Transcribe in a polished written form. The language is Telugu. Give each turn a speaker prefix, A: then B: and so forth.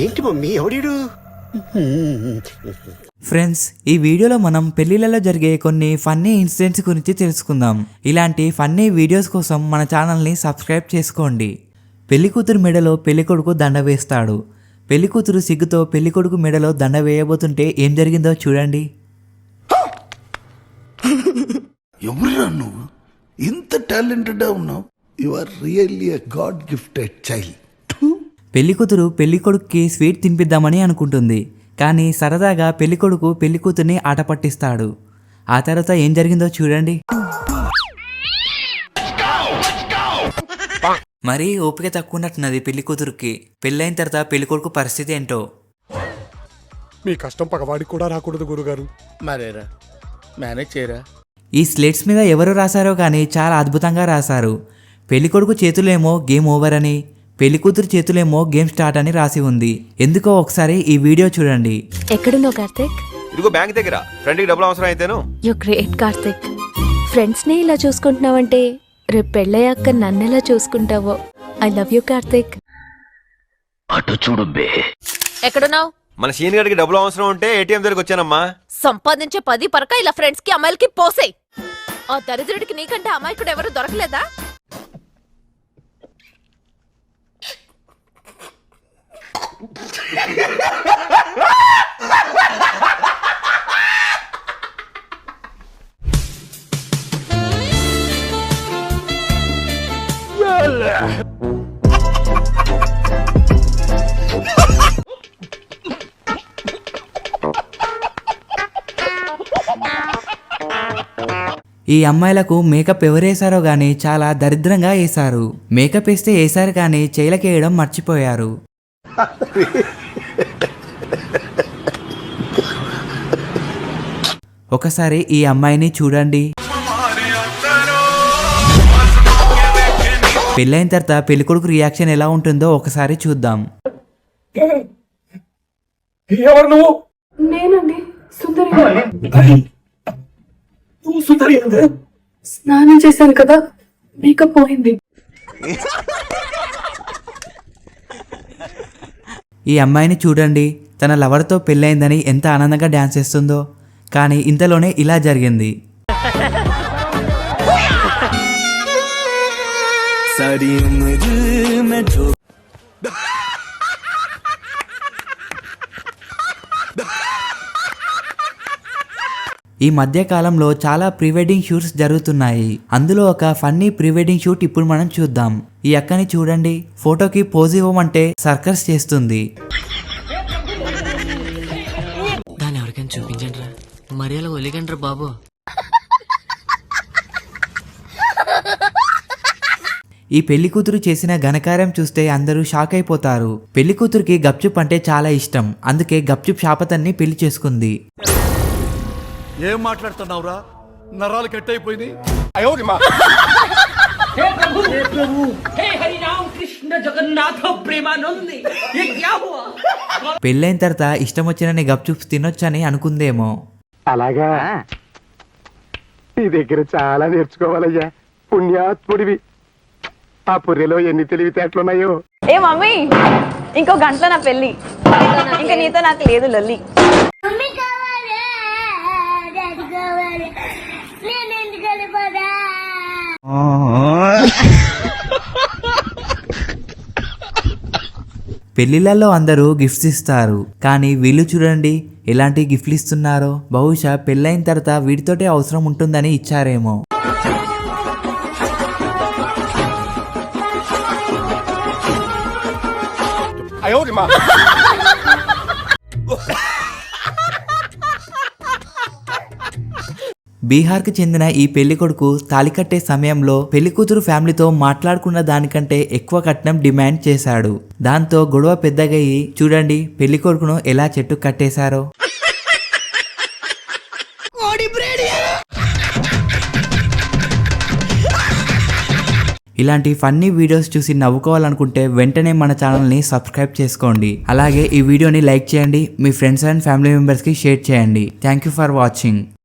A: ఏంటి మమ్మీ ఎవడు?
B: ఫ్రెండ్స్, ఈ వీడియోలో మనం పెళ్లిళ్లలో జరిగే కొన్ని ఫన్నీ ఇన్సిడెంట్స్ గురించి తెలుసుకుందాం. ఇలాంటి ఫన్నీ వీడియోస్ కోసం మన ఛానల్ని సబ్స్క్రైబ్ చేసుకోండి. పెళ్లికూతురు మెడలో పెళ్లికొడుకు దండ వేస్తాడు. పెళ్లికూతురు సిగ్గుతో పెళ్లికొడుకు మెడలో దండ వేయబోతుంటే ఏం జరిగిందో చూడండి.
C: ఎవరురా నువ్వు? ఇంత టాలెంటెడ్ ఉన్నావు. You are really a god gifted child.
B: పెళ్లికూతురు పెళ్లికొడుకుకి స్వీట్ తినిపిద్దామని అనుకుంటుంది. కానీ సరదాగా పెళ్లికొడుకు పెళ్లికూతుర్ని ఆట పట్టిస్తాడు. ఆ తర్వాత ఏం జరిగిందో చూడండి. మరీ ఓపిక తక్కువ ఉన్నట్టున్నది పెళ్లికూతురుకి. పెళ్ళైన తర్వాత పెళ్లికొడుకు పరిస్థితి ఏంటో.
D: మీ కష్టం పగవాడికి కూడా రాకూడదు గురుగారు.
E: మరేరా మేనేజ్ చేయరా.
B: ఈ స్లేట్స్ మీద ఎవరు రాశారో కానీ చాలా అద్భుతంగా రాశారు. పెళ్లికొడుకు చేతులేమో గేమ్ ఓవర్ అని, పెళ్లికూతురు చేతులేమో గేమ్ స్టార్ట్ అని రాసి ఉంది. ఎందుకో ఒకసారి ఈ వీడియో చూడండి.
F: ఎక్కడున్నావు కార్తిక్?
G: ఇదిగో బ్యాంక్ దగ్గర. ఫ్రెండ్ కి డబ్బులు అవసరం అయితేను.
F: You great Karthik. ఫ్రెండ్స్ ని ఇలా చూసుకుంటున్నావంటే రేపు పెళ్ళయ్యాక నన్నెలా చూసుకుంటావో. I love you Karthik.
E: అటు చూడు బే.
F: ఎక్కడున్నావు?
G: మన సీనియర్ గడికి డబ్బులు అవసరం ఉంటే ఏటీఎం దగ్గరికి వచ్చానమ్మా.
F: సంపాదించే 10 పరక ఇలా ఫ్రెండ్స్ కి అమ్మాయిలకి పోసే. ఆ దరిద్రుడికి నీకంటే అమాయకుడు ఎవరు దొరకలేదా?
B: ఈ అమ్మాయిలకు మేకప్ ఎవరేసారో గానీ చాలా దరిద్రంగా వేశారు. మేకప్ వేస్తే వేసారు కానీ చేయలకేయడం మర్చిపోయారు. ఒకసారి ఈ అమ్మాయిని చూడండి. పెళ్ళైన తర్వాత పెళ్లికొడుకు రియాక్షన్ ఎలా ఉంటుందో ఒకసారి చూద్దాం.
D: ఎవరు నువ్వు?
H: నేనండి సుందరి. స్నానం చేశాను కదా, మేకప్ పోయింది.
B: ఈ అమ్మాయిని చూడండి. తన లవర్తో పెళ్ళైందని ఎంత ఆనందంగా డ్యాన్స్ చేస్తుందో. కానీ ఇంతలోనే ఇలా జరిగింది. ఈ మధ్య కాలంలో చాలా ప్రీ వెడ్డింగ్ షూట్స్ జరుగుతున్నాయి. అందులో ఒక ఫన్నీ ప్రీ వెడ్డింగ్ షూట్ ఇప్పుడు మనం చూద్దాం. ఈ అక్కని చూడండి. ఫోటోకి పోజ్ ఇవ్వమంటే సర్కస్ చేస్తుంది.
I: దాన్ని ఎవరికైనా చూపించండి రా, మరి అలా ఒలిగండ్రా బాబు.
B: ఈ పెళ్లి కూతురు చేసిన ఘనకార్యం చూస్తే అందరూ షాక్ అయిపోతారు. పెళ్లి కూతురికి గప్చుప్ అంటే చాలా ఇష్టం. అందుకే గప్చుప్ షాపతన్ని పెళ్లి చేసుకుంది.
C: ఏం మాట్లాడుతున్నావురా? నరాలు కట్ అయిపోయింది.
B: పెళ్ళైన తర్వాత ఇష్టం వచ్చినని గప్చుప్స్ తినొచ్చని అనుకుందేమో.
D: అలాగా? నీ దగ్గర చాలా నేర్చుకోవాలయ్యా, పుణ్యాత్ముడివి. ఆ పుర్రెలో ఎన్ని తెలివితేటలున్నాయో.
H: ఏ మమ్మీ, ఇంకో గంటలో నా పెళ్లి. ఇంకా నీతో నాకు లేదు లొల్లి.
B: పెళ్లిళ్లలో అందరూ గిఫ్ట్స్ ఇస్తారు. కానీ వీళ్ళు చూడండి ఎలాంటి గిఫ్ట్లు ఇస్తున్నారో. బహుశా పెళ్ళైన తర్వాత వీటితోటే అవసరం ఉంటుందని ఇచ్చారేమో. బీహార్కి చెందిన ఈ పెళ్లి కొడుకు తాళి కట్టే సమయంలో పెళ్లి కూతురు ఫ్యామిలీతో మాట్లాడుకున్న దానికంటే ఎక్కువ కట్నం డిమాండ్ చేశాడు. దాంతో గొడవ పెద్దగయ్యి చూడండి పెళ్లి కొడుకును ఎలా చెట్టు కట్టేశారో. ఇలాంటి ఫన్నీ వీడియోస్ చూసి నవ్వుకోవాలనుకుంటే వెంటనే మన ఛానల్ని సబ్స్క్రైబ్ చేసుకోండి. అలాగే ఈ వీడియోని లైక్ చేయండి. మీ ఫ్రెండ్స్ అండ్ ఫ్యామిలీ మెంబర్స్కి షేర్ చేయండి. Thank you for watching.